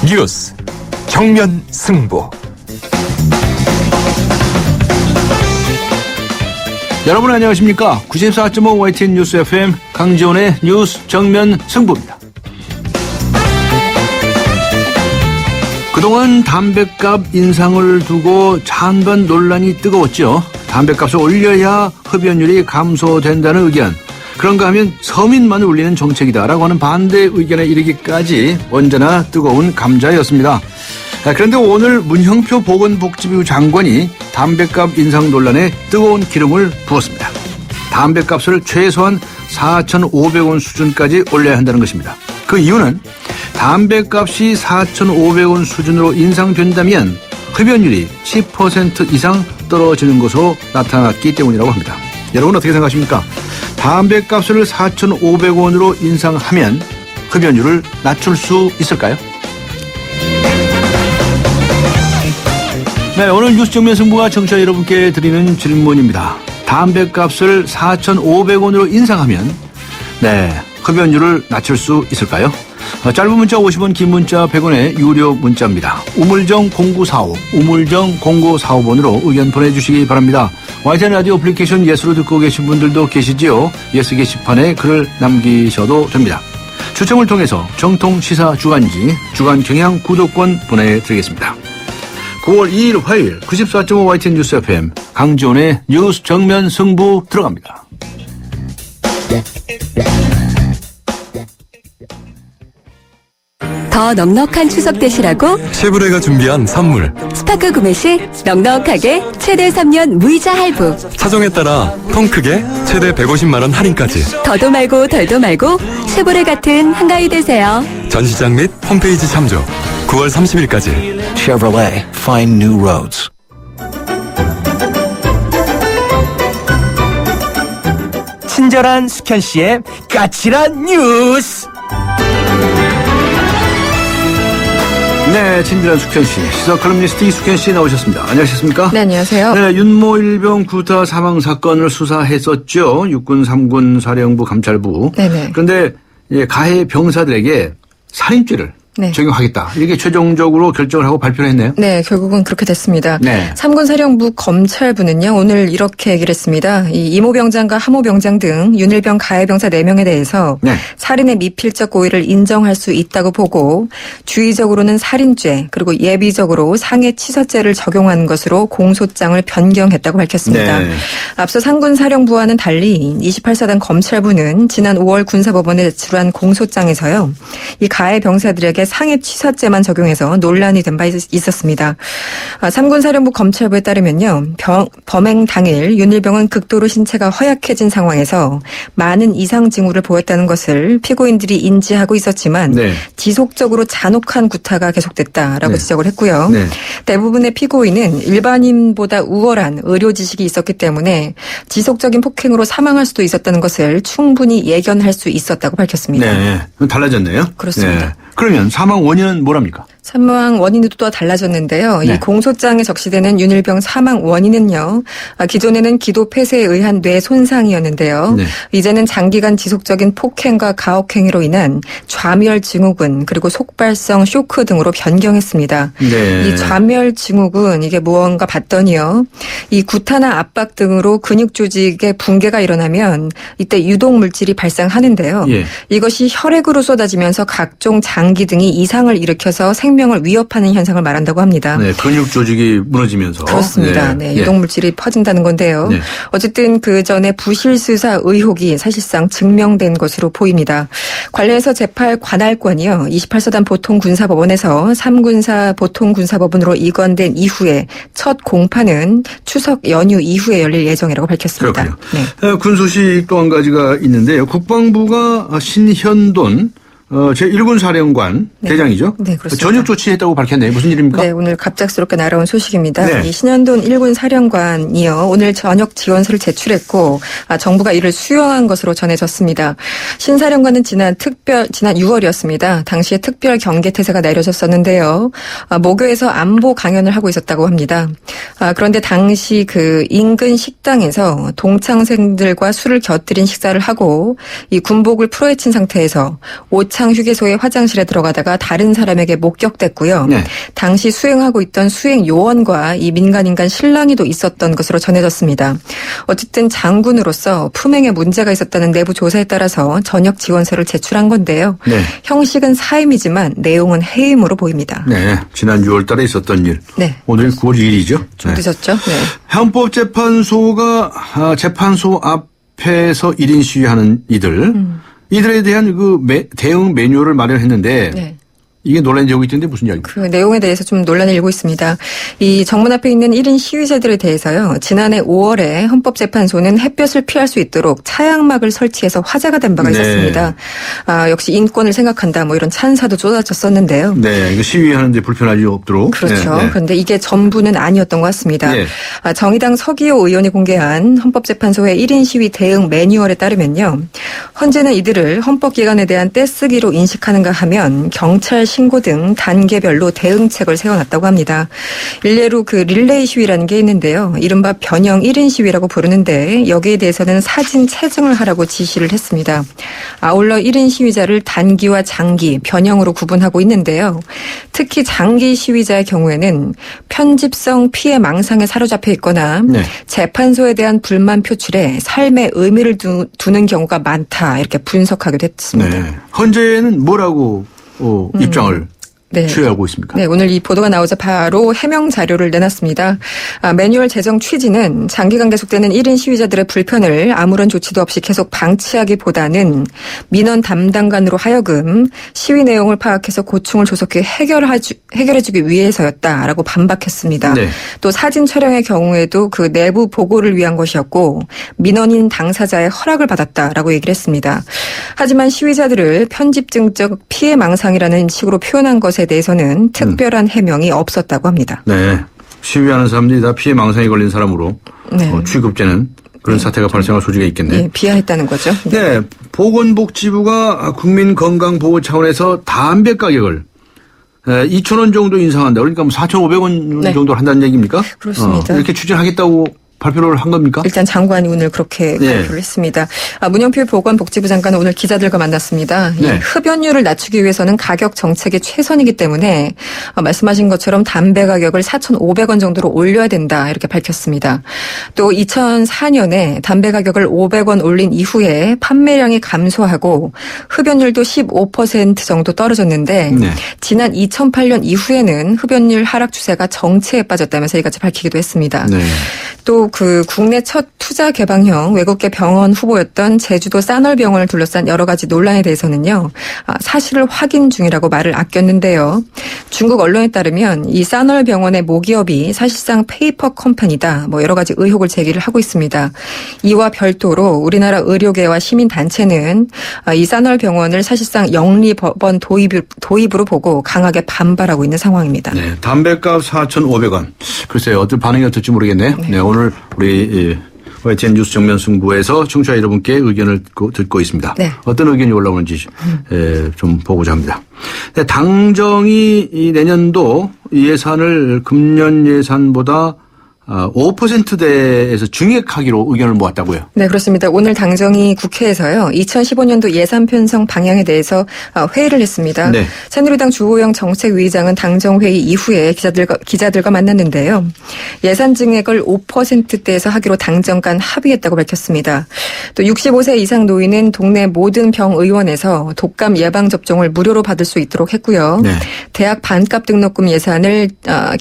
뉴스 정면 승부. 여러분 안녕하십니까? 94.5 YTN 뉴스 FM 강지원의 뉴스 정면 승부입니다. 그동안 담뱃값 인상을 두고 찬반 논란이 뜨거웠죠. 담뱃값을 올려야 흡연율이 감소된다는 의견. 그런가 하면 서민만을 울리는 정책이다라고 하는 반대 의견에 이르기까지 언제나 뜨거운 감자였습니다. 그런데 오늘 문형표 보건복지부 장관이 담뱃값 인상 논란에 뜨거운 기름을 부었습니다. 담뱃값을 최소한 4,500원 수준까지 올려야 한다는 것입니다. 그 이유는 담뱃값이 4,500원 수준으로 인상된다면 흡연율이 10% 이상 떨어지는 것으로 나타났기 때문이라고 합니다. 여러분 어떻게 생각하십니까? 담뱃값을 4,500원으로 인상하면 흡연율을 낮출 수 있을까요? 네, 오늘 뉴스 정면 승부가 청취자 여러분께 드리는 질문입니다. 담뱃값을 4,500원으로 인상하면 흡연율을 낮출 수 있을까요? 짧은 문자 50원, 긴 문자 100원의 유료 문자입니다. 우물정 0945, 우물정 0945번으로 의견 보내주시기 바랍니다. YTN 라디오 어플리케이션 예스로 듣고 계신 분들도 계시지요. 예스 게시판에 글을 남기셔도 됩니다. 추첨을 통해서 정통 시사 주간지 주간 경향 구독권 보내드리겠습니다. 9월 2일 화요일 94.5 YTN 뉴스 FM 강지원의 뉴스 정면 승부 들어갑니다. 더 넉넉한 추석 되시라고 쉐보레가 준비한 선물. 스파크 구매 시 넉넉하게 최대 3년 무이자 할부. 사정에 따라 통 크게 최대 150만 원 할인까지. 더도 말고 덜도 말고 쉐보레 같은 한가위 되세요. 전시장 및 홈페이지 참조. 9월 30일까지. Chevrolet, find new roads. 친절한 숙현 씨의 까칠한 뉴스. 네, 친절한 숙현 씨, 시사 칼럼니스트 이숙현 씨 나오셨습니다. 안녕하셨습니까? 네, 안녕하세요. 네, 윤모 일병 구타 사망 사건을 수사했었죠. 육군 3군 사령부 감찰부. 네네. 그런데 가해 병사들에게 살인죄를 네. 적용하겠다. 이렇게 최종적으로 결정을 하고 발표를 했네요. 네, 결국은 그렇게 됐습니다. 네. 3군 사령부 검찰부는요, 오늘 이렇게 얘기를 했습니다. 이 이모병장과 하모병장 등 윤일병 가해 병사 4명에 대해서 네. 살인의 미필적 고의를 인정할 수 있다고 보고 주의적으로는 살인죄 그리고 예비적으로 상해치사죄를 적용한 것으로 공소장을 변경했다고 밝혔습니다. 네. 앞서 3군 사령부와는 달리 28사단 검찰부는 지난 5월 군사법원에 제출한 공소장에서요, 이 가해 병사들에게 상해치사죄만 적용해서 논란이 된 바 있었습니다. 3군 사령부 검찰부에 따르면요, 범행 당일 윤일병은 극도로 신체가 허약해진 상황에서 많은 이상 징후를 보였다는 것을 피고인들이 인지하고 있었지만 네. 지속적으로 잔혹한 구타가 계속됐다라고 네. 지적을 했고요. 네. 대부분의 피고인은 일반인보다 우월한 의료 지식이 있었기 때문에 지속적인 폭행으로 사망할 수도 있었다는 것을 충분히 예견할 수 있었다고 밝혔습니다. 네. 달라졌네요. 그렇습니다. 네. 그러면 사망 원인은 뭐랍니까? 사망 원인도 또 달라졌는데요. 네. 이 공소장에 적시되는 윤일병 사망 원인은요, 기존에는 기도 폐쇄에 의한 뇌 손상이었는데요. 네. 이제는 장기간 지속적인 폭행과 가혹행위로 인한 좌멸 증후군 그리고 속발성 쇼크 등으로 변경했습니다. 네. 이 좌멸 증후군 이게 무언가 봤더니요, 이 구타나 압박 등으로 근육 조직의 붕괴가 일어나면 이때 유독 물질이 발생하는데요. 예. 이것이 혈액으로 쏟아지면서 각종 장기 등이 이상을 일으켜서 생명을 위협하는 현상을 말한다고 합니다. 네, 근육 조직이 무너지면서. 그렇습니다. 네, 유독물질이 퍼진다는 건데요. 네. 어쨌든 그 전에 부실수사 의혹이 사실상 증명된 것으로 보입니다. 관련해서 재팔 관할권이요, 28사단 보통군사법원에서 3군사 보통군사법원으로 이관된 이후에 첫 공판은 추석 연휴 이후에 열릴 예정이라고 밝혔습니다. 그렇군요. 네. 군 소식 또 한 가지가 있는데요. 국방부가 신현돈 제1군 사령관 대장이죠. 네, 그렇습니다. 전역 조치했다고 밝혔네요. 무슨 일입니까? 네, 오늘 갑작스럽게 날아온 소식입니다. 네. 이 신현돈 1군 사령관이요. 오늘 전역 지원서를 제출했고 정부가 이를 수용한 것으로 전해졌습니다. 신 사령관은 지난 6월이었습니다. 당시에 특별 경계태세가 내려졌었는데요. 모교에서 안보 강연을 하고 있었다고 합니다. 그런데 당시 그 인근 식당에서 동창생들과 술을 곁들인 식사를 하고 이 군복을 풀어헤친 상태에서 오창 휴게소의 화장실에 들어가다가 다른 사람에게 목격됐고요. 네. 당시 수행하고 있던 수행 요원과 이 민간인간 신랑이도 있었던 것으로 전해졌습니다. 어쨌든 장군으로서 품행에 문제가 있었다는 내부 조사에 따라서 전역 지원서를 제출한 건데요. 네. 형식은 사임이지만 내용은 해임으로 보입니다. 네. 지난 6월 달에 있었던 일. 네. 오늘 9월 2일이죠. 좀 늦었죠? 네. 헌법재판소가 재판소 앞에서 1인 시위하는 이들에 대한 그 대응 매뉴얼을 마련했는데 네. 이게 논란이 되고 있던데 무슨 이야기입니까? 그 내용에 대해서 좀 논란이 일고 있습니다. 이 정문 앞에 있는 1인 시위자들에 대해서요. 지난해 5월에 헌법재판소는 햇볕을 피할 수 있도록 차양막을 설치해서 화제가 된 바가 네. 있었습니다. 역시 인권을 생각한다 뭐 이런 찬사도 쏟아졌었는데요. 네, 이거 시위하는데 불편하지 없도록. 그렇죠. 네, 네. 그런데 이게 전부는 아니었던 것 같습니다. 네. 정의당 서기호 의원이 공개한 헌법재판소의 1인 시위 대응 매뉴얼에 따르면요. 헌재는 이들을 헌법기관에 대한 떼쓰기로 인식하는가 하면 경찰 신고 등 단계별로 대응책을 세워놨다고 합니다. 일례로 그 릴레이 시위라는 게 있는데요. 이른바 변형 1인 시위라고 부르는데 여기에 대해서는 사진 채증을 하라고 지시를 했습니다. 아울러 1인 시위자를 단기와 장기, 변형으로 구분하고 있는데요. 특히 장기 시위자의 경우에는 편집성 피해 망상에 사로잡혀 있거나 네. 재판소에 대한 불만 표출에 삶의 의미를 두는 경우가 많다 이렇게 분석하기도 했습니다. 네. 헌재는 뭐라고 입장을 네. 취하고 있습니까? 네, 오늘 이 보도가 나오자 바로 해명 자료를 내놨습니다. 매뉴얼 제정 취지는 장기간 계속되는 1인 시위자들의 불편을 아무런 조치도 없이 계속 방치하기보다는 민원 담당관으로 하여금 시위 내용을 파악해서 고충을 조속히 해결해주기 위해서였다라고 반박했습니다. 네. 또 사진 촬영의 경우에도 그 내부 보고를 위한 것이었고 민원인 당사자의 허락을 받았다라고 얘기를 했습니다. 하지만 시위자들을 편집증적 피해 망상이라는 식으로 표현한 것에 대해서는 특별한 해명이 없었다고 합니다. 네. 시위하는 사람들이 다 피해 망상에 걸린 사람으로 네. 취급되는 그런 사태가 발생할 소지가 있겠네요. 네, 비하했다는 거죠. 네. 보건복지부가 국민건강보호 차원에서 담배 가격을 2,000원 정도 인상한다. 그러니까 4,500원 네. 정도 한다는 얘기입니까? 그렇습니다. 이렇게 추진하겠다고 발표를 한 겁니까? 일단 장관이 오늘 그렇게 네. 발표를 했습니다. 문영표 보건복지부 장관은 오늘 기자들과 만났습니다. 이 네. 흡연율을 낮추기 위해서는 가격 정책이 최선이기 때문에 말씀하신 것처럼 담배 가격을 4,500원 정도로 올려야 된다 이렇게 밝혔습니다. 또 2004년에 담배 가격을 500원 올린 이후에 판매량이 감소하고 흡연율도 15% 정도 떨어졌는데 네. 지난 2008년 이후에는 흡연율 하락 추세가 정체에 빠졌다면서 이같이 밝히기도 했습니다. 네. 또 그 국내 첫 투자 개방형 외국계 병원 후보였던 제주도 싸널병원을 둘러싼 여러 가지 논란에 대해서는요. 사실을 확인 중이라고 말을 아꼈는데요. 중국 언론에 따르면 이 싸널병원의 모기업이 사실상 페이퍼 컴퍼니다. 뭐 여러 가지 의혹을 제기를 하고 있습니다. 이와 별도로 우리나라 의료계와 시민단체는 이 싸널병원을 사실상 영리법원 도입으로 보고 강하게 반발하고 있는 상황입니다. 네. 담배값 4,500원. 글쎄요. 어떤 반응이 어떨지 모르겠네요. 네. 오늘 우리 YTN 뉴스 정면승부에서 청취자 여러분께 의견을 듣고 있습니다. 네. 어떤 의견이 올라오는지 좀 보고자 합니다. 네, 당정이 이 내년도 예산을 금년 예산보다 5%대에서 증액하기로 의견을 모았다고요? 네, 그렇습니다. 오늘 당정이 국회에서요. 2015년도 예산 편성 방향에 대해서 회의를 했습니다. 네. 새누리당 주호영 정책위의장은 당정회의 이후에 기자들과 만났는데요. 예산 증액을 5%대에서 하기로 당정 간 합의했다고 밝혔습니다. 또 65세 이상 노인은 동네 모든 병의원에서 독감 예방접종을 무료로 받을 수 있도록 했고요. 네. 대학 반값 등록금 예산을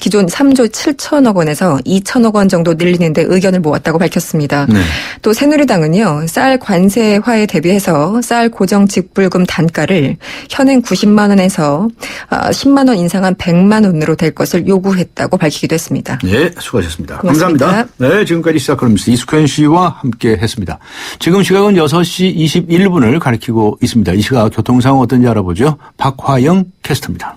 기존 3조 7천억 원에서 2천 2천억 원 정도 늘리는데 의견을 모았다고 밝혔습니다. 네. 또 새누리당은요. 쌀 관세화에 대비해서 쌀 고정 직불금 단가를 현행 90만 원에서 10만 원 인상한 100만 원으로 될 것을 요구했다고 밝히기도 했습니다. 네, 수고하셨습니다. 고맙습니다. 감사합니다. 네, 지금까지 시사컬럼니스트 이숙현 씨와 함께 했습니다. 지금 시각은 6시 21분을 가리키고 있습니다. 이 시각 교통 상황 어떤지 알아보죠. 박화영 캐스터입니다.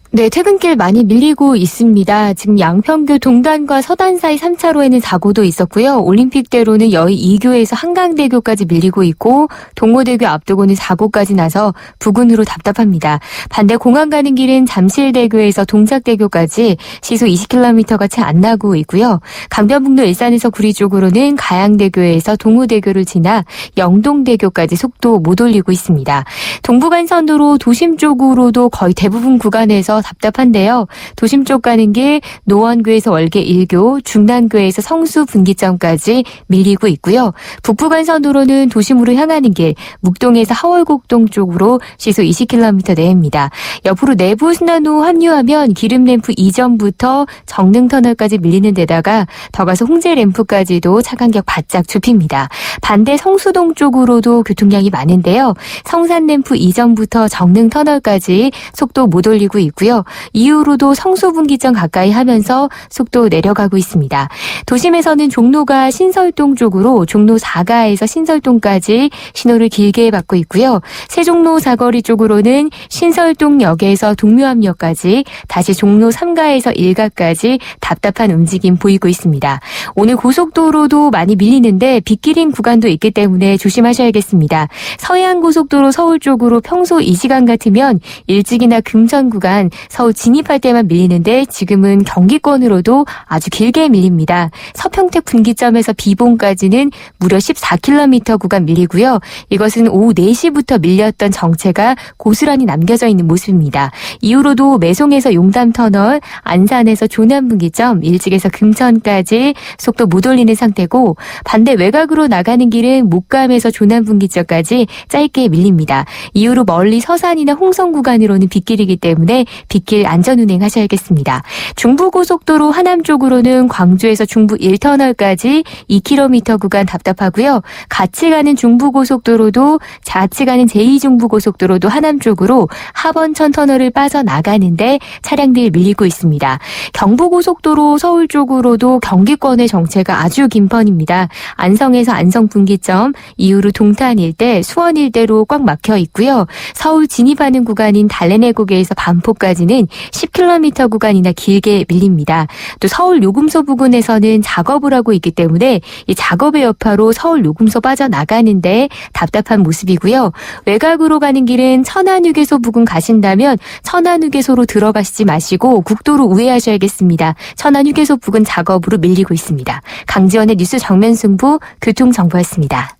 네, 퇴근길 많이 밀리고 있습니다. 지금 양평교 동단과 서단 사이 3차로에는 사고도 있었고요. 올림픽대로는 여의 2교에서 한강대교까지 밀리고 있고 동호대교 앞두고는 사고까지 나서 부근으로 답답합니다. 반대 공항 가는 길은 잠실대교에서 동작대교까지 시속 20km가 채 안 나고 있고요. 강변북로 일산에서 구리 쪽으로는 가양대교에서 동호대교를 지나 영동대교까지 속도 못 올리고 있습니다. 동부간선도로 도심 쪽으로도 거의 대부분 구간에서 답답한데요. 도심 쪽 가는 길 노원교에서 월계 1교, 중랑교에서 성수 분기점까지 밀리고 있고요. 북부간선도로는 도심으로 향하는 길 묵동에서 하월곡동 쪽으로 시속 20km 내입니다. 옆으로 내부 순환로 합류하면 기름램프 이전부터 정릉터널까지 밀리는 데다가 더 가서 홍제램프까지도 차 간격 바짝 좁힙니다. 반대 성수동 쪽으로도 교통량이 많은데요. 성산램프 이전부터 정릉터널까지 속도 못 올리고 있고요. 이후로도 성수분기점 가까이 하면서 속도 내려가고 있습니다. 도심에서는 종로가 신설동 쪽으로 종로 4가에서 신설동까지 신호를 길게 받고 있고요. 세종로 사거리 쪽으로는 신설동역에서 동묘암역까지 다시 종로 3가에서 1가까지 답답한 움직임 보이고 있습니다. 오늘 고속도로도 많이 밀리는데 빗길인 구간도 있기 때문에 조심하셔야겠습니다. 서해안고속도로 서울 쪽으로 평소 이 시간 같으면 일찍이나 금천 구간 서울 진입할 때만 밀리는데 지금은 경기권으로도 아주 길게 밀립니다. 서평택 분기점에서 비봉까지는 무려 14km 구간 밀리고요. 이것은 오후 4시부터 밀렸던 정체가 고스란히 남겨져 있는 모습입니다. 이후로도 매송에서 용담터널, 안산에서 조남분기점, 일찍에서 금천까지 속도 못 올리는 상태고 반대 외곽으로 나가는 길은 목감에서 조남분기점까지 짧게 밀립니다. 이후로 멀리 서산이나 홍성 구간으로는 빗길이기 때문에 빗길 안전운행 하셔야겠습니다. 중부고속도로 하남 쪽으로는 광주에서 중부 1터널까지 2km 구간 답답하고요. 같이 가는 중부고속도로도 좌측 가는 제2중부고속도로도 하남 쪽으로 하번천 터널을 빠져나가는데 차량들이 밀리고 있습니다. 경부고속도로 서울 쪽으로도 경기권의 정체가 아주 긴 편입니다. 안성에서 안성분기점 이후로 동탄 일대, 수원 일대로 꽉 막혀 있고요. 서울 진입하는 구간인 달래내곡에서 반포까지는 10km 구간이나 길게 밀립니다. 또 서울 요금소 부근에서는 작업을 하고 있기 때문에 이 작업의 여파로 서울 요금소 빠져나가는데 답답한 모습이고요. 외곽으로 가는 길은 천안휴게소 부근 가신다면 천안휴게소로 들어가시지 마시고 국도로 우회하셔야겠습니다. 천안휴게소 부근 작업으로 밀리고 있습니다. 강지원의 뉴스 정면승부 교통정보였습니다.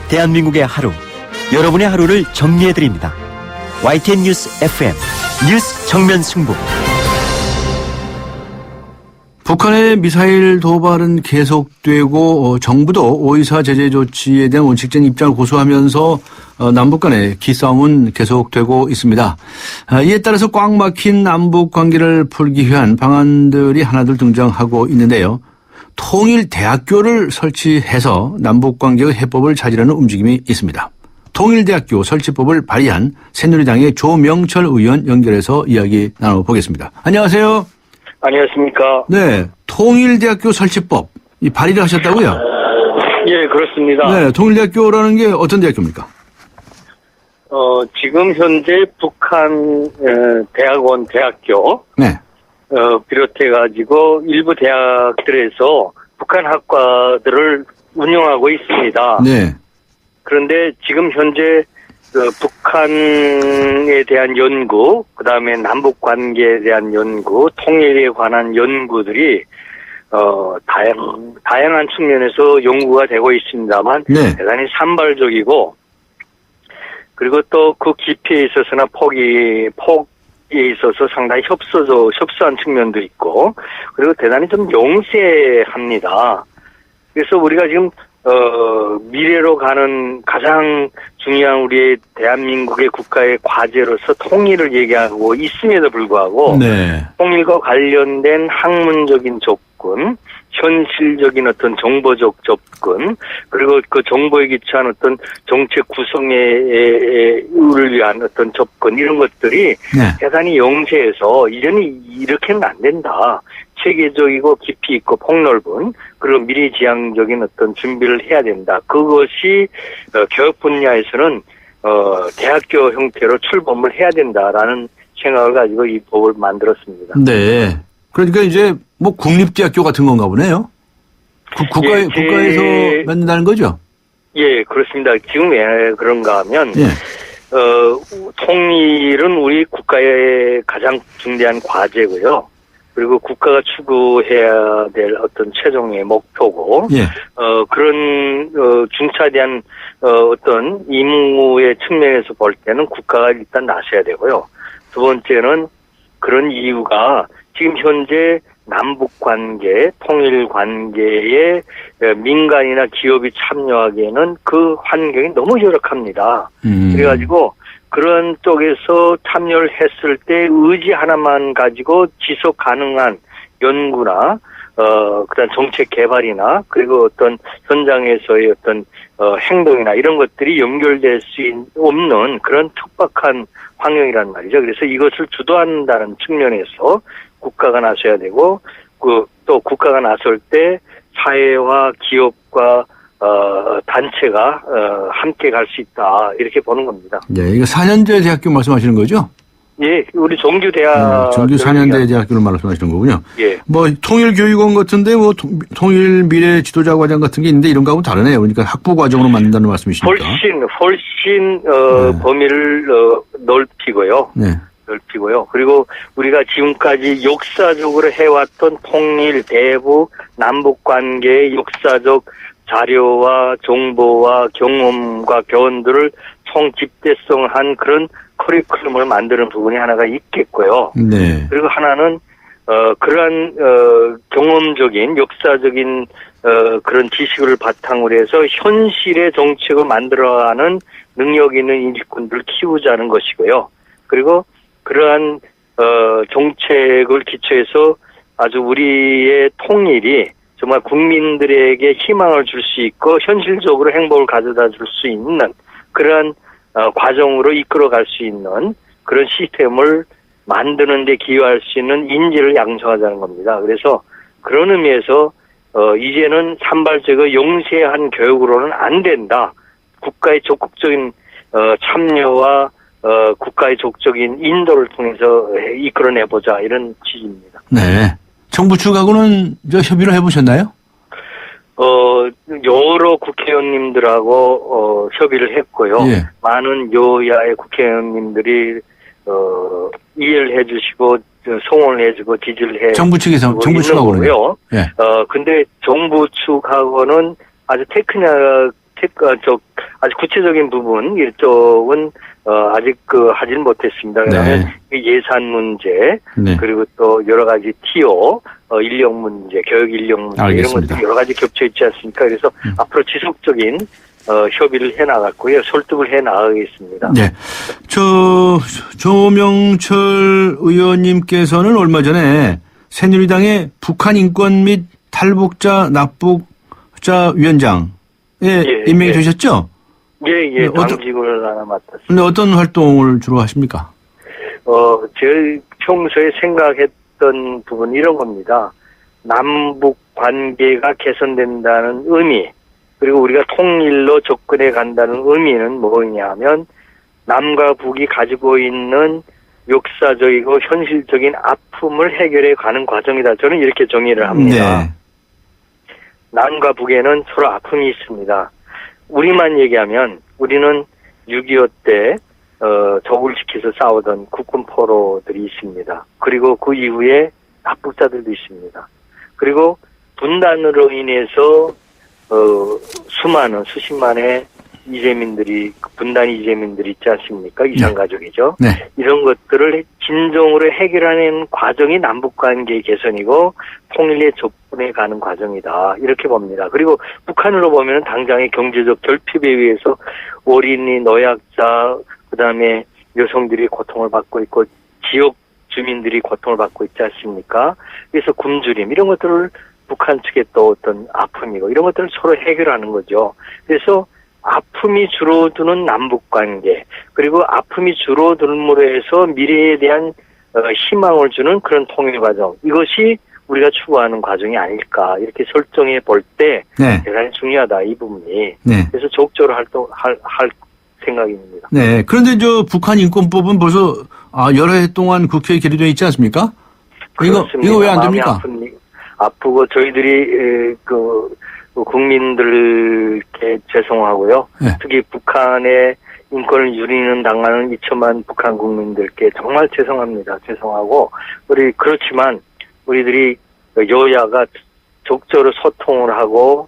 대한민국의 하루, 여러분의 하루를 정리해드립니다. YTN 뉴스 FM 뉴스 정면 승부. 북한의 미사일 도발은 계속되고 정부도 5.24 제재 조치에 대한 원칙적인 입장을 고수하면서 남북 간의 기싸움은 계속되고 있습니다. 이에 따라서 꽉 막힌 남북 관계를 풀기 위한 방안들이 하나둘 등장하고 있는데요. 통일대학교를 설치해서 남북 관계의 해법을 찾으려는 움직임이 있습니다. 통일대학교 설치법을 발의한 새누리당의 조명철 의원 연결해서 이야기 나눠보겠습니다. 안녕하세요. 안녕하십니까. 네, 통일대학교 설치법 이 발의를 하셨다고요? 예, 그렇습니다. 네, 통일대학교라는 게 어떤 대학교입니까? 지금 현재 북한 대학원 대학교 네, 비롯해가지고 일부 대학들에서 북한 학과들을 운영하고 있습니다. 네, 그런데 지금 현재 북한에 대한 연구, 그 다음에 남북 관계에 대한 연구, 통일에 관한 연구들이 다양한 측면에서 연구가 되고 있습니다만 네. 대단히 산발적이고, 그리고 또 그 깊이에 있어서나 폭에 있어서 상당히 협소한 측면도 있고, 그리고 대단히 좀 용세합니다. 그래서 우리가 지금 미래로 가는 가장 중요한 우리의 대한민국의 국가의 과제로서 통일을 얘기하고 있음에도 불구하고 네. 통일과 관련된 학문적인 접근, 현실적인 어떤 정보적 접근, 그리고 그 정보에 기초한 어떤 정책 구성을 위한 어떤 접근 이런 것들이 네. 대단히 영세해서 이전에 이렇게는 안 된다. 체계적이고 깊이 있고 폭넓은 그리고 미래지향적인 어떤 준비를 해야 된다. 그것이 교육 분야에서는 대학교 형태로 출범을 해야 된다라는 생각을 가지고 이 법을 만들었습니다. 네. 그러니까 이제 뭐 국립대학교 같은 건가 보네요. 국가에서 만든다는 거죠? 예, 그렇습니다. 지금 왜 그런가 하면 예. 통일은 우리 국가의 가장 중대한 과제고요. 그리고 국가가 추구해야 될 어떤 최종의 목표고, 예. 그런, 중차대한, 어떤 임무의 측면에서 볼 때는 국가가 일단 나서야 되고요. 두 번째는 그런 이유가 지금 현재 남북 관계, 통일 관계에 민간이나 기업이 참여하기에는 그 환경이 너무 열악합니다. 그래가지고 그런 쪽에서 참여를 했을 때 의지 하나만 가지고 지속 가능한 연구나 그다음 정책 개발이나 그리고 어떤 현장에서의 어떤 행동이나 이런 것들이 연결될 수 없는 그런 척박한 환경이란 말이죠. 그래서 이것을 주도한다는 측면에서 국가가 나서야 되고 또 국가가 나설 때 사회와 기업과 단체가 함께 갈 수 있다 이렇게 보는 겁니다. 네, 이거 4년제 대학교 말씀하시는 거죠? 예, 우리 정규대학 정규 4년제 대학교를 말씀하시는 거군요. 예. 뭐 통일교육원 같은데 뭐 통일 미래 지도자 과정 같은 게 있는데 이런 거하고 다르네요. 그러니까 학부 과정으로 만든다는 말씀이십니까? 훨씬 네. 범위를 넓히고요. 네. 그리고 우리가 지금까지 역사적으로 해왔던 통일, 대북, 남북 관계의 역사적 자료와 정보와 경험과 교훈들을 총집대성한 그런 커리큘럼을 만드는 부분이 하나가 있겠고요. 네. 그리고 하나는 그러한 경험적인 역사적인 그런 지식을 바탕으로 해서 현실의 정책을 만들어가는 능력 있는 일꾼들을 키우자는 것이고요. 그리고 그러한 정책을 기초해서 아주 우리의 통일이 정말 국민들에게 희망을 줄 수 있고 현실적으로 행복을 가져다 줄 수 있는 그러한 과정으로 이끌어갈 수 있는 그런 시스템을 만드는 데 기여할 수 있는 인재를 양성하자는 겁니다. 그래서 그런 의미에서 이제는 산발적이고 영세한 교육으로는 안 된다. 국가의 적극적인 참여와 국가의 적극적인 인도를 통해서 이끌어내보자 이런 취지입니다. 네. 정부 측하고는 협의를 해보셨나요? 여러 국회의원님들하고 협의를 했고요. 예. 많은 여야의 국회의원님들이 이해를 해주시고 송원을 해주고 지지를 해. 정부 측에서 정부 측하고는요. 예. 근데 정부 측하고는 아주 아주 구체적인 부분 이쪽은 아직 하진 못했습니다. 왜냐하면 네. 예산 문제 네. 그리고 또 여러 가지 TO 인력 문제, 교육 인력 문제 알겠습니다. 이런 것들이 여러 가지 겹쳐 있지 않습니까? 그래서 앞으로 지속적인 협의를 해 나갔고요, 설득을 해 나가겠습니다. 네. 조명철 의원님께서는 얼마 전에 새누리당의 북한 인권 및 탈북자 납북자 위원장에 임명이 되셨죠? 예, 당직을 하나 맡았습니다. 근데 어떤 활동을 주로 하십니까? 제일 평소에 생각했던 부분 이런 겁니다. 남북 관계가 개선된다는 의미, 그리고 우리가 통일로 접근해 간다는 의미는 뭐냐 하면 남과 북이 가지고 있는 역사적이고 현실적인 아픔을 해결해 가는 과정이다. 저는 이렇게 정의를 합니다. 네. 남과 북에는 서로 아픔이 있습니다. 우리만 얘기하면 우리는 6.25 때 적을 지켜서 싸우던 국군 포로들이 있습니다. 그리고 그 이후에 납북자들도 있습니다. 그리고 분단으로 인해서 수십만의 이재민들이 분단 이재민들이 있지 않습니까? 이산가족이죠. 네. 이런 것들을 진정으로 해결하는 과정이 남북관계 개선이고 통일의 접근에 가는 과정이다. 이렇게 봅니다. 그리고 북한으로 보면 당장의 경제적 결핍에 의해서 어린이, 노약자, 그다음에 여성들이 고통을 받고 있고 지역 주민들이 고통을 받고 있지 않습니까? 그래서 굶주림 이런 것들을 북한 측에 또 어떤 아픔이고 이런 것들을 서로 해결하는 거죠. 그래서 아픔이 줄어드는 남북관계 그리고 아픔이 줄어들므로 해서 미래에 대한 희망을 주는 그런 통일 과정 이것이 우리가 추구하는 과정이 아닐까 이렇게 설정해 볼 때 네. 대단히 중요하다 이 부분이. 네. 그래서 적극적으로 할 생각입니다. 네. 그런데 저 북한 인권법은 벌써 여러 해 동안 국회에 계류되어 있지 않습니까? 이거 왜 안 됩니까? 아프고 저희들이 국민들께 죄송하고요. 네. 특히 북한의 인권을 유린하는 당하는 2천만 북한 국민들께 정말 죄송합니다. 죄송하고 그렇지만 우리들이 여야가 적절히 소통을 하고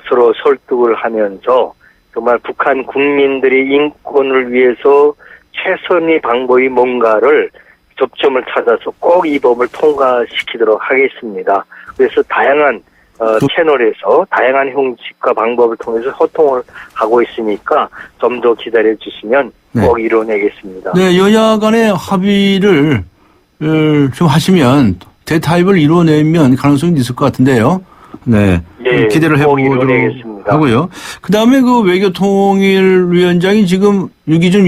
서로 설득을 하면서 정말 북한 국민들의 인권을 위해서 최선의 방법이 뭔가를 접점을 찾아서 꼭 이 법을 통과시키도록 하겠습니다. 그래서 다양한 채널에서 다양한 형식과 방법을 통해서 소통을 하고 있으니까 좀 더 기다려 주시면 꼭 이뤄내겠습니다. 네, 여야 간의 합의를 좀 하시면 대타협을 이뤄내면 가능성이 있을 것 같은데요. 네, 예, 기대를 꼭 해보도록 이뤄내겠습니다. 하고요. 그 다음에 그 외교통일위원장이 지금 유기준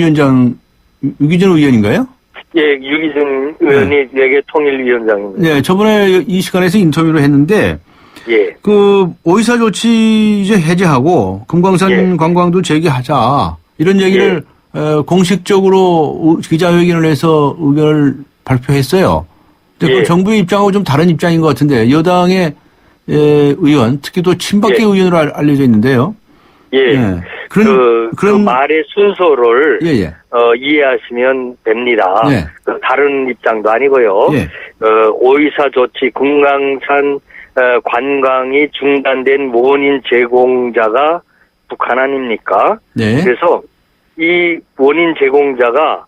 의원인가요? 예, 유기준 의원이 외교통일위원장입니다. 네, 저번에 이 시간에서 인터뷰를 했는데, 예. 그 오이사 조치 이제 해제하고 금강산 관광도 재개하자 이런 얘기를 공식적으로 기자회견을 해서 의견을 발표했어요. 근데 그 정부의 입장하고 좀 다른 입장인 것 같은데 여당의 의원, 특히 또 친박계 의원으로 알려져 있는데요. 예. 네. 그 말의 순서를 이해하시면 됩니다. 네. 다른 입장도 아니고요. 오이사 조치 금강산 관광이 중단된 원인 제공자가 북한 아닙니까? 네. 그래서 이 원인 제공자가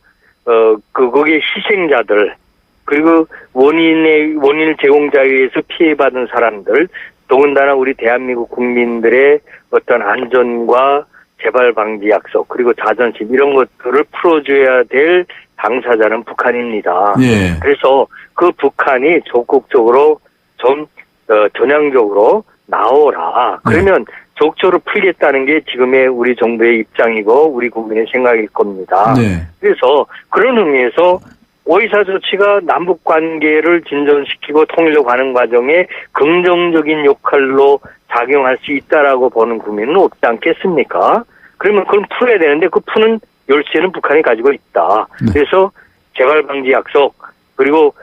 거기에 희생자들 그리고 원인 제공자에 의해서 피해받은 사람들 더군다나 우리 대한민국 국민들의 어떤 안전과 재발 방지 약속 그리고 자존심 이런 것들을 풀어줘야 될 당사자는 북한입니다. 네. 그래서 그 북한이 적극적으로 좀 전향적으로 나오라. 그러면 적극적으로 풀겠다는 게 지금의 우리 정부의 입장이고 우리 국민의 생각일 겁니다. 네. 그래서 그런 의미에서 오이사 조치가 남북 관계를 진전시키고 통일로 가는 과정에 긍정적인 역할로 작용할 수 있다라고 보는 국민은 없지 않겠습니까? 그러면 그건 풀어야 되는데 그 푸는 열쇠는 북한이 가지고 있다. 그래서 재발 방지 약속 그리고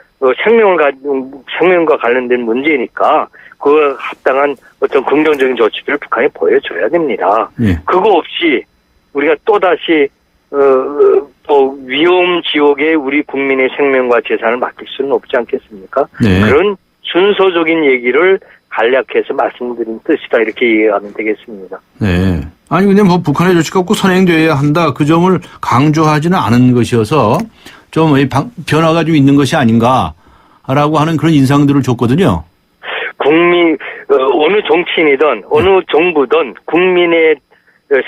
생명과 관련된 문제니까 그 합당한 어떤 긍정적인 조치들을 북한이 보여줘야 됩니다. 그거 없이 우리가 또다시 또 위험 지옥에 우리 국민의 생명과 재산을 맡길 수는 없지 않겠습니까? 네. 그런 순서적인 얘기를 간략해서 말씀드린 뜻이다 이렇게 이해하면 되겠습니다. 네. 아니 근데 뭐 북한의 조치가 꼭 선행돼야 한다 그 점을 강조하지는 않은 것이어서 좀 변화가 좀 있는 것이 아닌가라고 하는 그런 인상들을 줬거든요. 어느 정치인이든 어느 정부든 국민의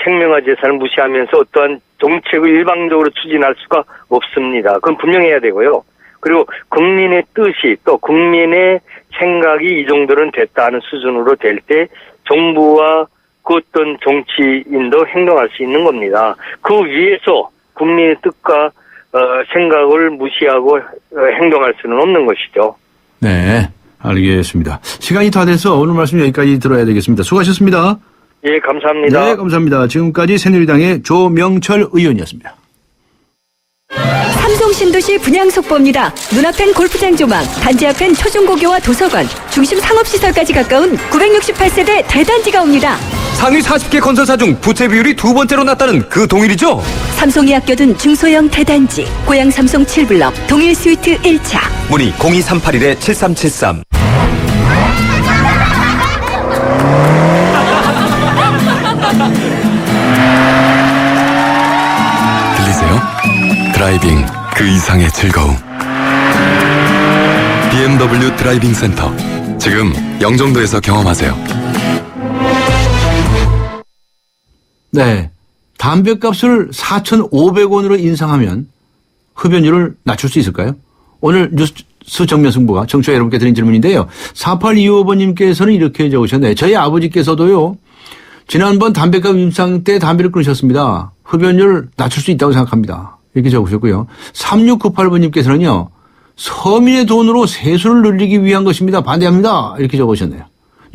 생명과 재산을 무시하면서 어떠한 정책을 일방적으로 추진할 수가 없습니다. 그건 분명해야 되고요. 그리고 국민의 뜻이 또 국민의 생각이 이 정도는 됐다는 수준으로 될 때 정부와 그 어떤 정치인도 행동할 수 있는 겁니다. 그 위에서 국민의 뜻과 생각을 무시하고 행동할 수는 없는 것이죠. 네, 알겠습니다. 시간이 다 돼서 오늘 말씀 여기까지 들어야 되겠습니다. 수고하셨습니다. 예, 감사합니다. 네, 감사합니다. 지금까지 새누리당의 조명철 의원이었습니다. 삼성 신도시 분양 속보입니다. 눈앞엔 골프장 조망, 단지 앞엔 초중고교와 도서관, 중심 상업시설까지 가까운 968세대 대단지가 옵니다. 상위 40개 건설사 중 부채 비율이 두 번째로 낮다는 그 동일이죠? 삼성이 아껴둔 중소형 대단지, 고양 삼성 7블럭, 동일 스위트 1차. 문의 02381-7373. 드라이빙 그 이상의 즐거움. BMW 드라이빙 센터. 지금 영종도에서 경험하세요. 네. 담배값을 4,500원으로 인상하면 흡연율을 낮출 수 있을까요? 오늘 뉴스 정면 승부가 청취자 여러분께 드린 질문인데요. 4825번님께서는 이렇게 적으셨네요. 저희 아버지께서도요. 지난번 담배값 인상 때 담배를 끊으셨습니다. 흡연율 낮출 수 있다고 생각합니다. 이렇게 적으셨고요. 3698번님께서는요. 서민의 돈으로 세수를 늘리기 위한 것입니다. 반대합니다. 이렇게 적으셨네요.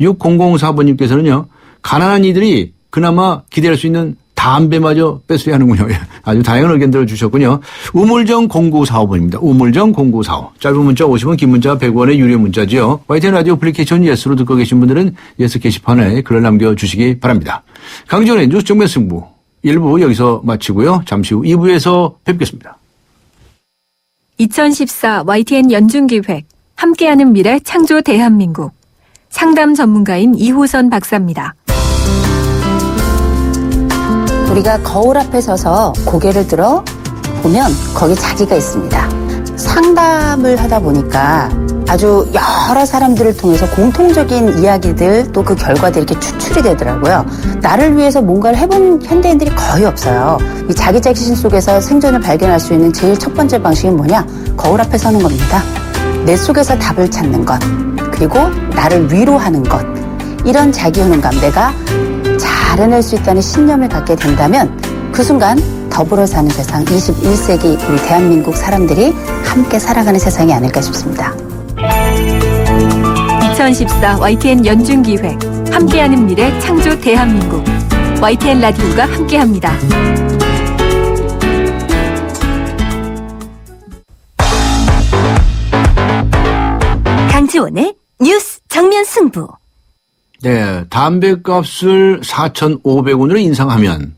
6004번님께서는요. 가난한 이들이 그나마 기대할 수 있는 담배마저 뺏어야 하는군요. 아주 다양한 의견들을 주셨군요. 우물정 0945번입니다. 우물정 0945. 짧은 문자 50원, 긴 문자 100원의 유료 문자지요. YTN 라디오 애플리케이션 예스로 듣고 계신 분들은 예스 게시판에 글을 남겨주시기 바랍니다. 강지원의 뉴스 정면 승부 1부 여기서 마치고요. 잠시 후 2부에서 뵙겠습니다. 2014 YTN 연중기획 함께하는 미래 창조 대한민국 상담 전문가인 이호선 박사입니다. 우리가 거울 앞에 서서 고개를 들어 보면 거기 자기가 있습니다. 상담을 하다 보니까 아주 여러 사람들을 통해서 공통적인 이야기들 또 그 결과들이 이렇게 추출이 되더라고요. 나를 위해서 뭔가를 해본 현대인들이 거의 없어요. 이 자기 자신 속에서 생존을 발견할 수 있는 제일 첫 번째 방식이 뭐냐? 거울 앞에 서는 겁니다. 내 속에서 답을 찾는 것, 그리고 나를 위로하는 것. 이런 자기 효능감, 내가 잘 해낼 수 있다는 신념을 갖게 된다면 그 순간 더불어 사는 세상, 21세기 우리 대한민국 사람들이 함께 살아가는 세상이 아닐까 싶습니다. 2014 YTN 연중기획 함께하는 미래 창조 대한민국 YTN 라디오가 함께합니다. 강지원의 뉴스 정면 승부. 네, 담배값을 4,500원으로 인상하면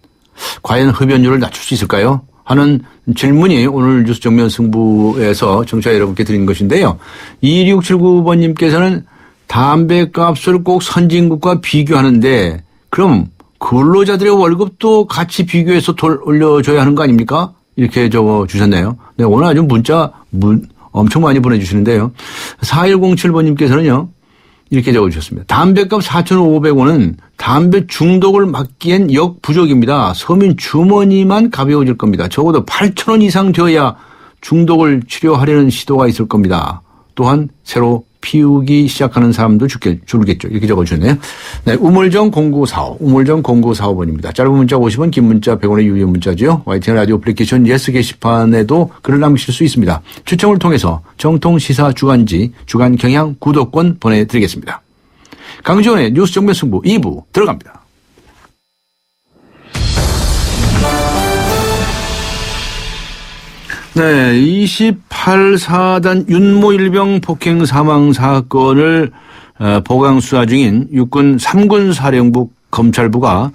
과연 흡연율을 낮출 수 있을까요? 하는 질문이 오늘 뉴스 정면 승부에서 청취자 여러분께 드린 것인데요. 2679번님께서는 담배값을 꼭 선진국과 비교하는데 그럼 근로자들의 월급도 같이 비교해서 올려줘야 하는 거 아닙니까? 이렇게 적어주셨네요. 네, 오늘 아주 문자 엄청 많이 보내주시는데요. 4107번님께서는요. 이렇게 적어주셨습니다. 담배값 4,500원은 담배 중독을 막기엔 역부족입니다. 서민 주머니만 가벼워질 겁니다. 적어도 8,000원 이상 되어야 중독을 치료하려는 시도가 있을 겁니다. 또한 새로 피우기 시작하는 사람도 줄겠죠. 이렇게 적어주셨네요. 네, 우물정 0945, 우물정 0945번입니다. 짧은 문자 50원, 긴 문자 100원의 유료 문자지요. YTN 라디오 애플리케이션 예스 게시판에도 글을 남기실 수 있습니다. 추첨을 통해서 정통 시사 주간지 주간 경향 구독권 보내드리겠습니다. 강지원의 뉴스 정면 승부 2부 들어갑니다. 네, 28사단 윤모 일병 폭행 사망 사건을 보강 수사 중인 육군 3군 사령부 검찰부가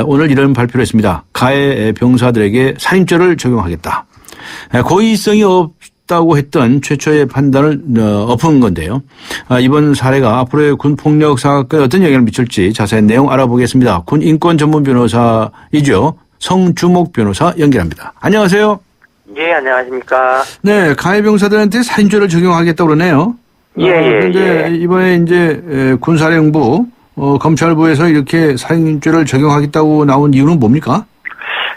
오늘 이런 발표를 했습니다. 가해 병사들에게 살인죄를 적용하겠다. 고의성이 없다고 했던 최초의 판단을 엎은 건데요. 이번 사례가 앞으로의 군 폭력 사건에 어떤 영향을 미칠지 자세한 내용 알아보겠습니다. 군 인권 전문 변호사이죠. 성주목 변호사 연결합니다. 안녕하세요. 예, 안녕하십니까. 네, 가해 병사들한테 살인죄를 적용하겠다고 그러네요. 그런데 이번에 이제 군사령부, 검찰부에서 이렇게 살인죄를 적용하겠다고 나온 이유는 뭡니까?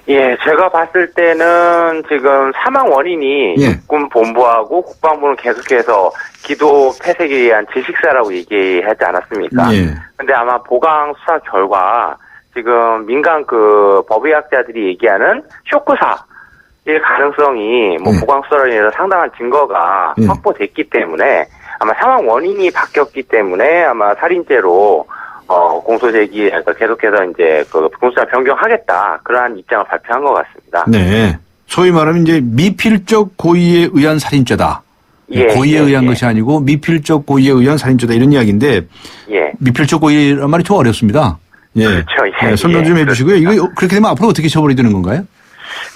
예, 제가 봤을 때는 지금 사망 원인이 육군 본부하고 국방부는 계속해서 기도 폐색에 의한 질식사라고 얘기하지 않았습니까? 근데 아마 보강 수사 결과 지금 민간 그 법의학자들이 얘기하는 쇼크사 일 가능성이 보강 수사로 인해서 상당한 증거가 확보됐기 때문에 아마 사망 원인이 바뀌었기 때문에 아마 살인죄로 공소 제기 계속해서 이제 그 공소장 변경하겠다 그러한 입장을 발표한 것 같습니다. 네, 소위 말하면 이제 미필적 고의에 의한 살인죄다. 고의에 의한 것이 아니고 미필적 고의에 의한 살인죄다 이런 이야기인데 미필적 고의란 말이 좀 어렵습니다. 그렇죠. 설명 좀 해주시고요. 이거 그렇게 되면 앞으로 어떻게 처벌이 되는 건가요?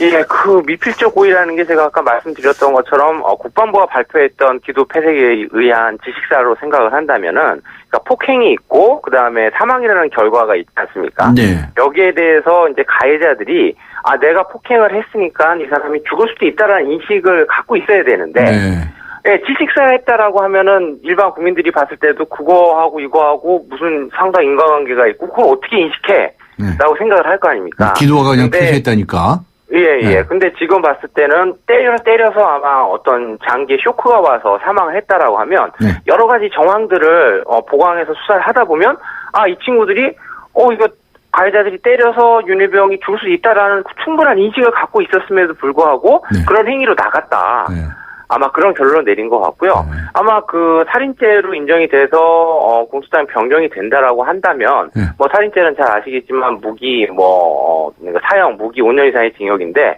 예, 그 미필적 고의라는 게 제가 아까 말씀드렸던 것처럼 국방부가 발표했던 기도 폐색에 의한 질식사로 생각을 한다면은 그러니까 폭행이 있고 그다음에 사망이라는 결과가 있지 않습니까? 여기에 대해서 이제 가해자들이 아, 내가 폭행을 했으니까 이 사람이 죽을 수도 있다라는 인식을 갖고 있어야 되는데, 예, 질식사했다라고 하면은 일반 국민들이 봤을 때도 그거하고 이거하고 무슨 상당 인과관계가 있고, 그걸 어떻게 인식해? 라고 생각을 할 거 아닙니까? 기도가 그냥 표시했다니까. 예. 근데 지금 봤을 때는 때려서 아마 어떤 장기의 쇼크가 와서 사망을 했다라고 하면 여러 가지 정황들을 보강해서 수사를 하다 보면 아, 이 친구들이 이거 가해자들이 때려서 윤혜병이 죽을 수 있다라는 충분한 인식을 갖고 있었음에도 불구하고 그런 행위로 나갔다. 아마 그런 결론을 내린 것 같고요. 아마 그 살인죄로 인정이 돼서 공소장 변경이 된다라고 한다면 뭐 살인죄는 잘 아시겠지만 무기 사형 무기 5년 이상의 징역인데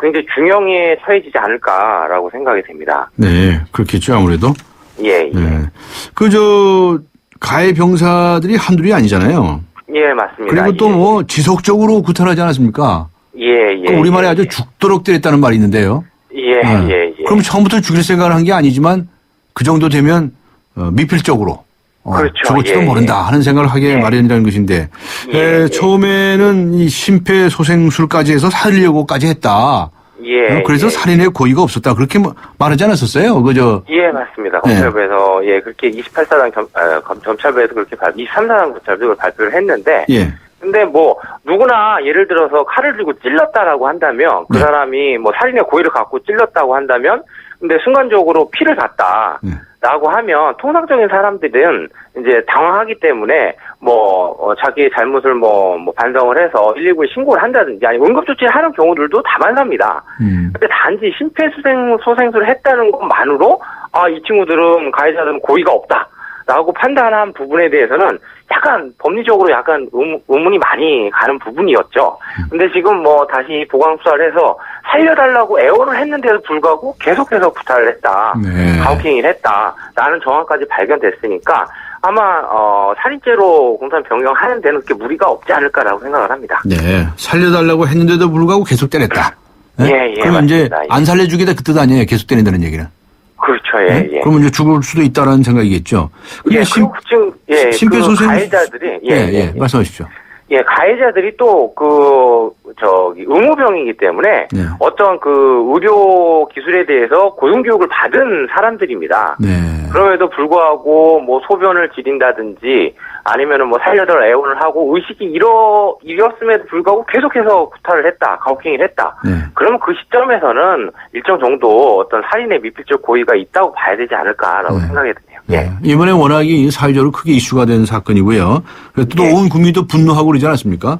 굉장히 중형에 처해지지 않을까라고 생각이 됩니다. 네, 그렇겠죠 아무래도. 예. 가해 병사들이 한둘이 아니잖아요. 예, 맞습니다. 그리고 또 뭐 지속적으로 구타하지 않았습니까? 예. 우리말에 아주 죽도록 때렸다는 말이 있는데요. 예. 그럼 처음부터 죽일 생각을 한 게 아니지만 그 정도 되면 미필적으로 그렇죠. 죽을지도 모른다 하는 생각을 하게 마련이라는 것인데 처음에는 이 심폐소생술까지 해서 살리려고까지 했다. 그래서 살인의 고의가 없었다. 그렇게 말하지 않았었어요? 그죠? 예, 맞습니다. 검찰부에서 그렇게 28사단 검찰부에서 그렇게 23사단 검찰부가 발표를 했는데 근데 뭐 누구나 예를 들어서 칼을 들고 찔렀다라고 한다면 그 사람이 뭐 살인의 고의를 갖고 찔렀다고 한다면 근데 순간적으로 피를 봤다라고 하면 통상적인 사람들은 이제 당황하기 때문에 자기의 잘못을 반성을 해서 119에 신고를 한다든지 아니 응급조치를 하는 경우들도 다반사입니다. 근데 단지 심폐소생술을 했다는 것만으로 이 친구들은 가해자들은 고의가 없다라고 판단한 부분에 대해서는 약간 법리적으로 약간 의문이 많이 가는 부분이었죠. 근데 지금 다시 보강 수사를 해서 살려달라고 애원을 했는데도 불구하고 계속해서 구타를 했다. 가혹행위를 했다라는 정황까지 발견됐으니까 아마 살인죄로 공소장 변경하는 데는 그렇게 무리가 없지 않을까라고 생각을 합니다. 네. 살려달라고 했는데도 불구하고 계속 때렸다. 예, 그러면 이제 안 살려주겠다 그 뜻 아니에요. 계속 때린다는 얘기는. 그렇죠, 그러면 이제 죽을 수도 있다라는 생각이겠죠. 그리고 지금 심폐소생 가해자들이 말씀하십시오. 가해자들이 또 의무병이기 때문에 어떤 의료 기술에 대해서 고용교육을 받은 사람들입니다. 그럼에도 불구하고 소변을 지린다든지 아니면은 살려달라 애원을 하고 의식이 잃었음에도 불구하고 계속해서 구타를 했다, 가혹행위를 했다. 그러면 그 시점에서는 일정 정도 어떤 살인의 미필적 고의가 있다고 봐야 되지 않을까라고 생각이 드네요. 이번에 워낙에 사회적으로 크게 이슈가 된 사건이고요. 또 온 국민이 또 분노하고 그러지 않았습니까?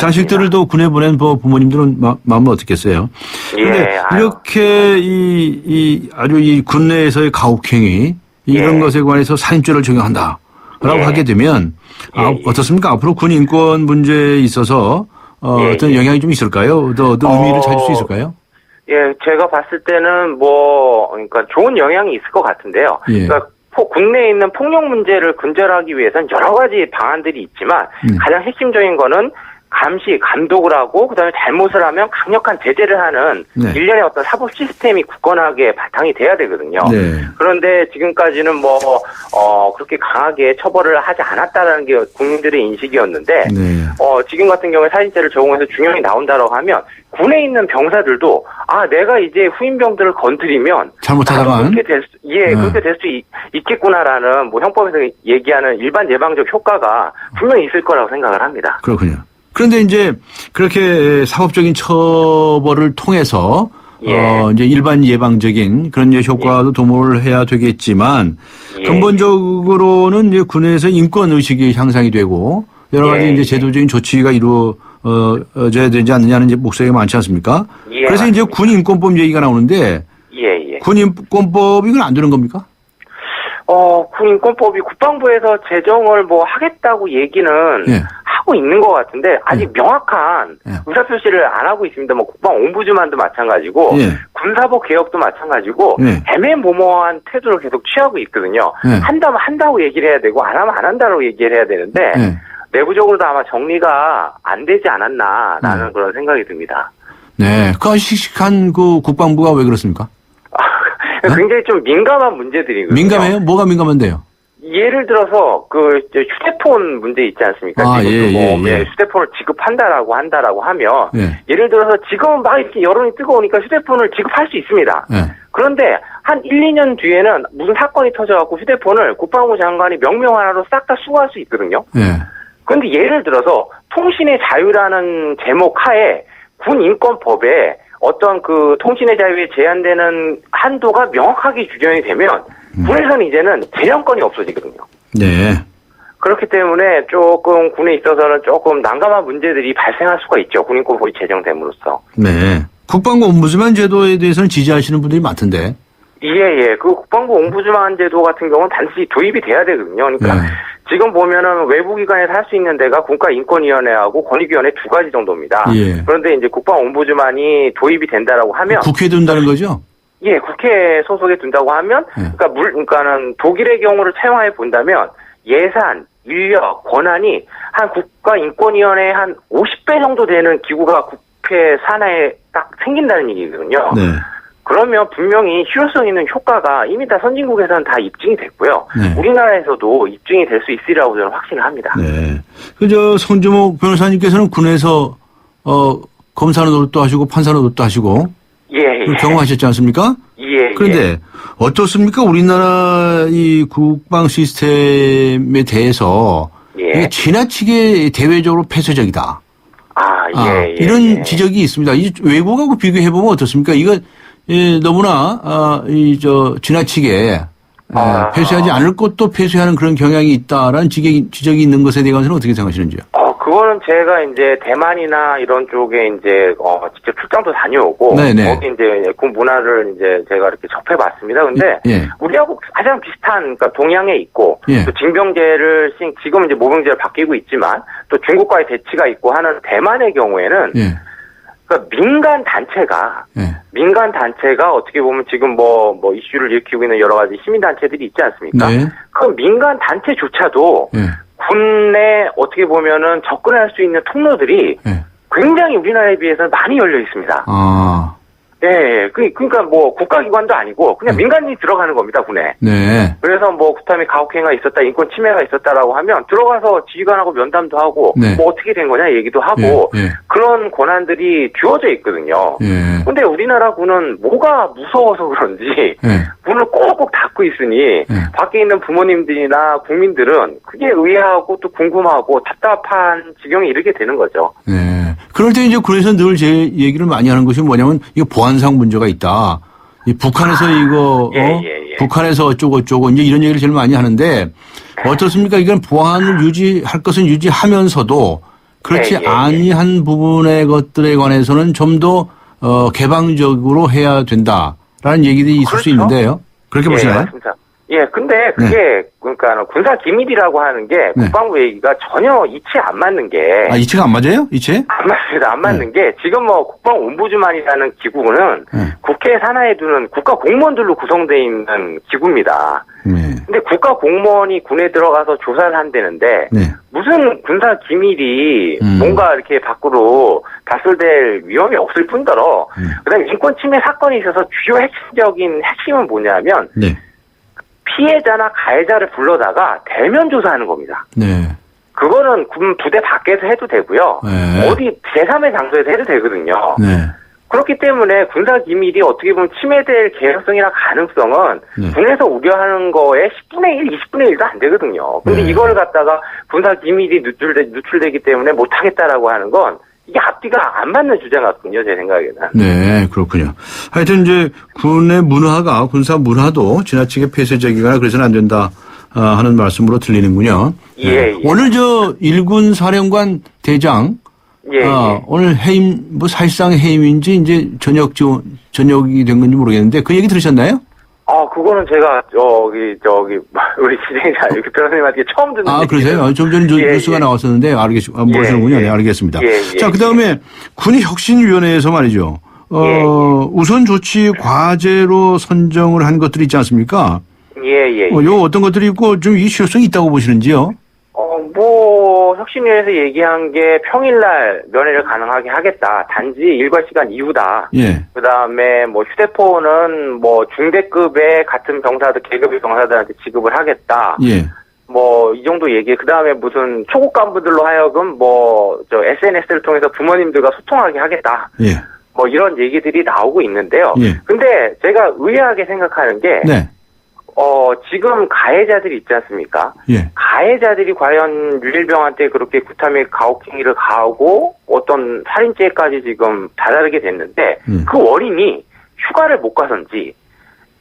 자식들을 또 군에 보낸 부모님들은 마음은 어떻겠어요? 그런데 이렇게 아주 이 군내에서의 가혹행위 이런 것에 관해서 살인죄를 적용한다라고 하게 되면 어떻습니까? 앞으로 군 인권 문제에 있어서 어떤 영향이 좀 있을까요? 더 의미를 찾을 수 있을까요? 제가 봤을 때는 그러니까 좋은 영향이 있을 것 같은데요. 그러니까 국내에 있는 폭력 문제를 근절하기 위해서는 여러 가지 방안들이 있지만 가장 핵심적인 거는 감시, 감독을 하고 그다음에 잘못을 하면 강력한 제재를 하는 일련의 어떤 사법 시스템이 굳건하게 바탕이 돼야 되거든요. 그런데 지금까지는 그렇게 강하게 처벌을 하지 않았다라는 게 국민들의 인식이었는데 지금 같은 경우에 살인죄를 적용해서 중형이 나온다라고 하면 군에 있는 병사들도 내가 이제 후임병들을 건드리면 잘못하다가 그렇게 될 수 있겠구나라는 형법에서 얘기하는 일반 예방적 효과가 분명히 있을 거라고 생각을 합니다. 그렇군요. 그런데 이제 그렇게 사법적인 처벌을 통해서 이제 일반 예방적인 그런 효과도 도모를 해야 되겠지만 근본적으로는 이제 군에서 인권 의식이 향상이 되고 여러 가지 이제 제도적인 조치가 이루어져야 되지 않느냐는 이제 목소리가 많지 않습니까? 그래서 이제 군 인권법 얘기가 나오는데 군 인권법이 이건 안 되는 겁니까? 군 인권법이 국방부에서 제정을 하겠다고 얘기는 하고 있는 것 같은데 아직 명확한 의사표시를 안 하고 있습니다. 국방 옴부즈만도 마찬가지고 군사법 개혁도 마찬가지고 애매모호한 태도를 계속 취하고 있거든요. 한다면 한다고 얘기를 해야 되고 안 하면 안 한다고 얘기를 해야 되는데 내부적으로도 아마 정리가 안 되지 않았나라는 그런 생각이 듭니다. 그 씩씩한 국방부가 왜 그렇습니까? 굉장히 좀 민감한 문제들이거든요. 민감해요? 뭐가 민감한데요? 예를 들어서 휴대폰 문제 있지 않습니까? 휴대폰을 지급한다라고 하면 예를 들어서 지금은 막 이렇게 여론이 뜨거우니까 휴대폰을 지급할 수 있습니다. 그런데 한 1, 2년 뒤에는 무슨 사건이 터져갖고 휴대폰을 국방부 장관이 명령 하나로 싹 다 수거할 수 있거든요. 그런데 예를 들어서 통신의 자유라는 제목 하에 군인권법에 어떤 통신의 자유에 제한되는 한도가 명확하게 규정이 되면 군에서는 이제는 재량권이 없어지거든요. 네. 그렇기 때문에 조금 군에 있어서는 조금 난감한 문제들이 발생할 수가 있죠. 군인권법이 제정됨으로써. 네. 국방부 옴부즈만 제도에 대해서는 지지하시는 분들이 많던데. 예. 국방부 옴부즈만 제도 같은 경우는 반드시 도입이 돼야 되거든요. 그러니까 지금 보면은 외부기관에서 할 수 있는 데가 국가인권위원회하고 권익위원회 2가지 정도입니다. 그런데 이제 국방 옴부즈만이 도입이 된다라고 하면 국회에 둔다는 거죠? 예, 국회 소속에 둔다고 하면 그러니까는 독일의 경우를 차용해 본다면 예산, 인력, 권한이 한 국가인권위원회 한 50배 정도 되는 기구가 국회 산하에 딱 생긴다는 얘기거든요. 네. 그러면 분명히 실효성 있는 효과가 이미 다 선진국에서는 다 입증이 됐고요. 우리나라에서도 입증이 될 수 있으리라고 저는 확신을 합니다. 네. 성주목 변호사님께서는 군에서 검사 노릇도 하시고 판사 노릇도 하시고 경험하셨지 않습니까? 그런데 어떻습니까? 우리나라 이 국방 시스템에 대해서 이게 지나치게 대외적으로 폐쇄적이다. 이런 지적이 있습니다. 외국하고 비교해 보면 어떻습니까? 이거 너무나 지나치게 폐쇄하지 않을 것도 폐쇄하는 그런 경향이 있다라는 지적이 있는 것에 대해서는 어떻게 생각하시는지요? 그거는 제가 이제 대만이나 이런 쪽에 이제 직접 출장도 다녀오고 거기 이제 군 문화를 이제 제가 이렇게 접해봤습니다. 근데 우리하고 가장 비슷한 그러니까 동양에 있고 또 징병제를 지금 이제 모병제를 바뀌고 있지만 또 중국과의 대치가 있고 하는 대만의 경우에는 그러니까 민간 단체가 어떻게 보면 지금 뭐 이슈를 일으키고 있는 여러 가지 시민 단체들이 있지 않습니까? 그 민간 단체조차도 군내 어떻게 보면은 접근할 수 있는 통로들이 굉장히 우리나라에 비해서 많이 열려 있습니다. 그러니까 뭐 국가기관도 아니고 그냥 민간인이 들어가는 겁니다, 군에. 그래서 뭐 구타미 가혹행위가 있었다, 인권 침해가 있었다라고 하면 들어가서 지휘관하고 면담도 하고 뭐 어떻게 된 거냐 얘기도 하고 그런 권한들이 주어져 있거든요. 근데 우리나라 군은 뭐가 무서워서 그런지 문을 꼭꼭 닫고 있으니 밖에 있는 부모님들이나 국민들은 그게 의아하고 또 궁금하고 답답한 지경에 이르게 되는 거죠. 그럴 때 이제 군에서 늘 제 얘기를 많이 하는 것이 뭐냐면 이거 보안상 문제가 있다. 북한에서 북한에서 어쩌고 이제 이런 얘기를 제일 많이 하는데 어떻습니까? 이건 보안을 유지할 것은 유지하면서도 그렇지 아니한 부분의 것들에 관해서는 좀 더 개방적으로 해야 된다라는 얘기들이 있을 수 있는데요. 그렇게 보시나요? 맞습니다. 근데 그게 그러니까 군사 기밀이라고 하는 게 국방부 얘기가 전혀 이치에 안 맞는 게 이치가 안 맞아요? 이치? 안 맞습니다. 안 맞는 게 지금 뭐 국방 옴부즈만이라는 기구는 국회 산하에 두는 국가 공무원들로 구성되어 있는 기구입니다. 근데 국가 공무원이 군에 들어가서 조사를 한다는데 무슨 군사 기밀이 뭔가 이렇게 밖으로 발설될 위험이 없을 뿐더러 그다음에 인권 침해 사건이 있어서 주요 핵심은 뭐냐면 피해자나 가해자를 불러다가 대면 조사하는 겁니다. 그거는 군 부대 밖에서 해도 되고요. 어디 제3의 장소에서 해도 되거든요. 그렇기 때문에 군사 기밀이 어떻게 보면 침해될 개연성이나 가능성은 군에서 우려하는 거에 10분의 1, 20분의 1도 안 되거든요. 근데 이걸 갖다가 군사 기밀이 누출되기 때문에 못하겠다라고 하는 건 이게 앞뒤가 안 맞는 주장 같군요, 제 생각에는. 네, 그렇군요. 하여튼 이제 군의 문화가, 군사 문화도 지나치게 폐쇄적이거나 그래서는 안 된다 하는 말씀으로 들리는군요. 오늘 1군 사령관 대장, 오늘 해임, 뭐 사실상 해임인지 이제 전역이 된 건지 모르겠는데 그 얘기 들으셨나요? 그거는 제가 우리 진행자 이렇게 변호사님한테 처음 듣는 그러세요? 좀 전에 뉴스가 나왔었는데 모르시는군요. 네, 알겠습니다. 자, 그다음에 군의혁신위원회에서 말이죠. 우선 조치 과제로 선정을 한 것들이 있지 않습니까? 요 어떤 것들이 있고 좀 이 실효성이 있다고 보시는지요? 혁신위에서 얘기한 게 평일날 면회를 가능하게 하겠다. 단지 일과 시간 이후다. 예. 그다음에 뭐 휴대폰은 뭐 중대급의 같은 병사들, 계급의 병사들한테 지급을 하겠다. 예. 뭐 이 정도 얘기. 그다음에 무슨 초급 간부들로 하여금 뭐 저 SNS를 통해서 부모님들과 소통하게 하겠다. 예. 뭐 이런 얘기들이 나오고 있는데요. 예. 근데 제가 의아하게 생각하는 게 네. 지금 가해자들이 있지 않습니까? 예. 가해자들이 과연 윤일병한테 그렇게 구타및 가혹행위를 가하고 어떤 살인죄까지 지금 다다르게 됐는데 그 원인이 휴가를 못 가서인지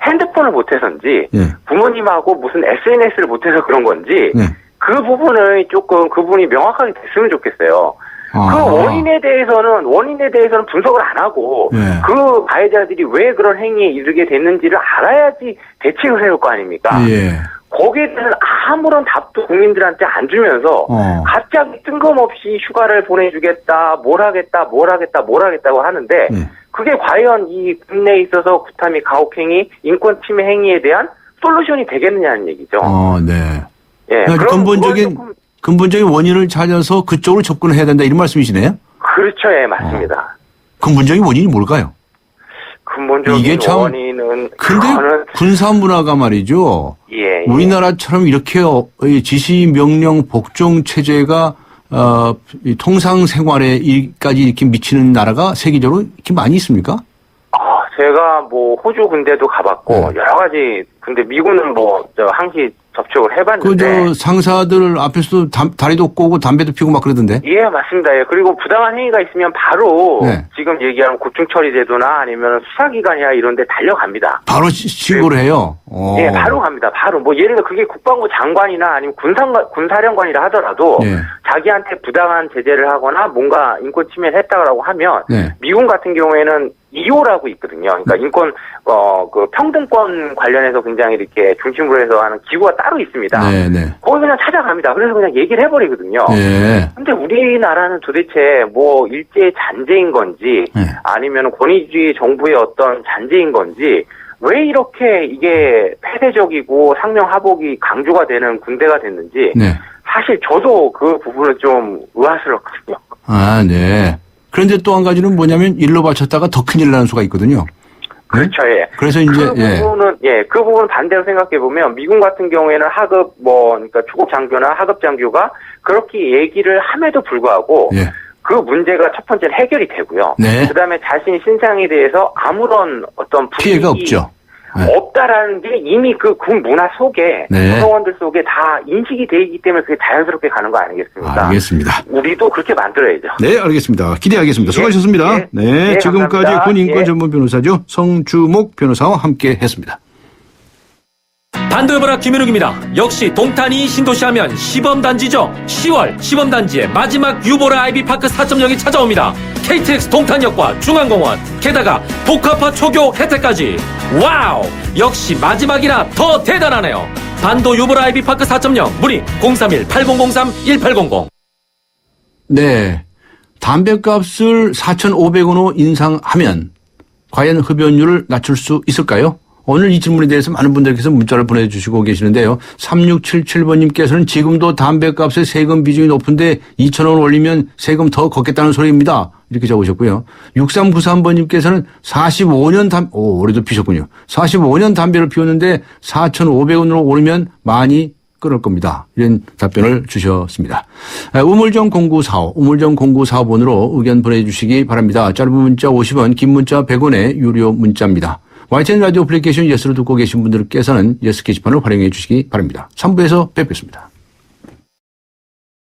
핸드폰을 못 해서인지 예. 부모님하고 무슨 SNS를 못 해서 그런 건지 네. 그 부분을 조금 그분이 명확하게 됐으면 좋겠어요. 아. 그 원인에 대해서는 분석을 안 하고 네. 그 가해자들이 왜 그런 행위에 이르게 됐는지를 알아야지 대책을 세울 거 아닙니까? 예. 거기에 대해서 아무런 답도 국민들한테 안 주면서 갑자기 뜬금없이 휴가를 보내주겠다, 뭘 하겠다고 하는데 그게 과연 이 국내에 있어서 구타 및 가혹행위, 인권 침해 행위에 대한 솔루션이 되겠느냐는 얘기죠. 네. 예, 그러니까 그럼 근본적인 원인을 찾아서 그쪽으로 접근을 해야 된다 이런 말씀이시네요? 그렇죠, 예, 맞습니다. 근본적인 원인이 뭘까요? 근본적인 이게 참 원인은 근데 군사 문화가 말이죠. 예. 우리나라처럼 이렇게 지시 명령 복종 체제가 이 통상 생활에까지 이렇게 미치는 나라가 세계적으로 이렇게 많이 있습니까? 제가 뭐 호주 군대도 가봤고 여러 가지 근데 미군은 뭐 저 항시 접촉을 해봤는데 그 상사들 앞에서도 다리도 꼬고 담배도 피우고 막 그러던데. 예, 맞습니다. 예. 그리고 부당한 행위가 있으면 바로 지금 얘기하는 고충 처리 제도나 아니면 수사기관이나 이런 데 달려갑니다. 바로 신고를 해요? 예, 바로 갑니다. 바로. 뭐 예를 들어 그게 국방부 장관이나 아니면 군사령관이라 하더라도 자기한테 부당한 제재를 하거나 뭔가 인권 침해를 했다고 하면 미군 같은 경우에는 EO라고 있거든요. 그러니까 인권 그 평등권 관련해서 굉장히 이렇게 중심으로 해서 하는 기구가 따로 있습니다. 거기 그냥 찾아갑니다. 그래서 그냥 얘기를 해버리거든요. 근데 우리나라는 도대체 뭐 일제 잔재인 건지 아니면 권위주의 정부의 어떤 잔재인 건지 왜 이렇게 이게 폐쇄적이고 상명하복이 강조가 되는 군대가 됐는지 사실 저도 그 부분은 좀 의아스럽거든요. 아, 네. 그런데 또 한 가지는 뭐냐면 일로 바쳤다가 더 큰일 나는 수가 있거든요. 그렇죠, 예. 그래서 이제 그 부분은 반대로 생각해 보면 미군 같은 경우에는 하급 그러니까 초급 장교나 하급 장교가 그렇게 얘기를 함에도 불구하고 그 문제가 첫 번째는 해결이 되고요. 그다음에 자신 신상에 대해서 아무런 어떤 피해가 없죠. 없다라는 게 이미 그 군 문화 속에 구성원들 속에 다 인식이 돼 있기 때문에 그게 자연스럽게 가는 거 아니겠습니까? 알겠습니다. 우리도 그렇게 만들어야죠. 네, 알겠습니다. 기대하겠습니다. 수고하셨습니다. 네, 지금까지 감사합니다. 군 인권 전문 변호사죠. 성주목 변호사와 함께 했습니다. 반도여보라 김현욱입니다. 역시 동탄이 신도시 하면 시범단지죠. 10월 시범단지의 마지막 유보라 아이비파크 4.0이 찾아옵니다. KTX 동탄역과 중앙공원, 게다가 복합화 초교 혜택까지. 와우! 역시 마지막이라 더 대단하네요. 반도 유보라 아이비파크 4.0 문의 031-8003-1800. 네, 담배값을 4,500원으로 인상하면 과연 흡연율을 낮출 수 있을까요? 오늘 이 질문에 대해서 많은 분들께서 문자를 보내주시고 계시는데요. 3677번님께서는 지금도 담배값의 세금 비중이 높은데 2,000원 올리면 세금 더 걷겠다는 소리입니다. 이렇게 적으셨고요. 6393번님께서는 45년 올해도 피셨군요. 45년 담배를 피웠는데 4,500원으로 오르면 많이 끊을 겁니다. 이런 답변을 주셨습니다. 우물정 0945번으로 의견 보내주시기 바랍니다. 짧은 문자 50원, 긴 문자 100원의 유료 문자입니다. YTN 라디오 애플리케이션 예스로 듣고 계신 분들께서는 예스 게시판을 활용해 주시기 바랍니다. 3부에서 뵙겠습니다.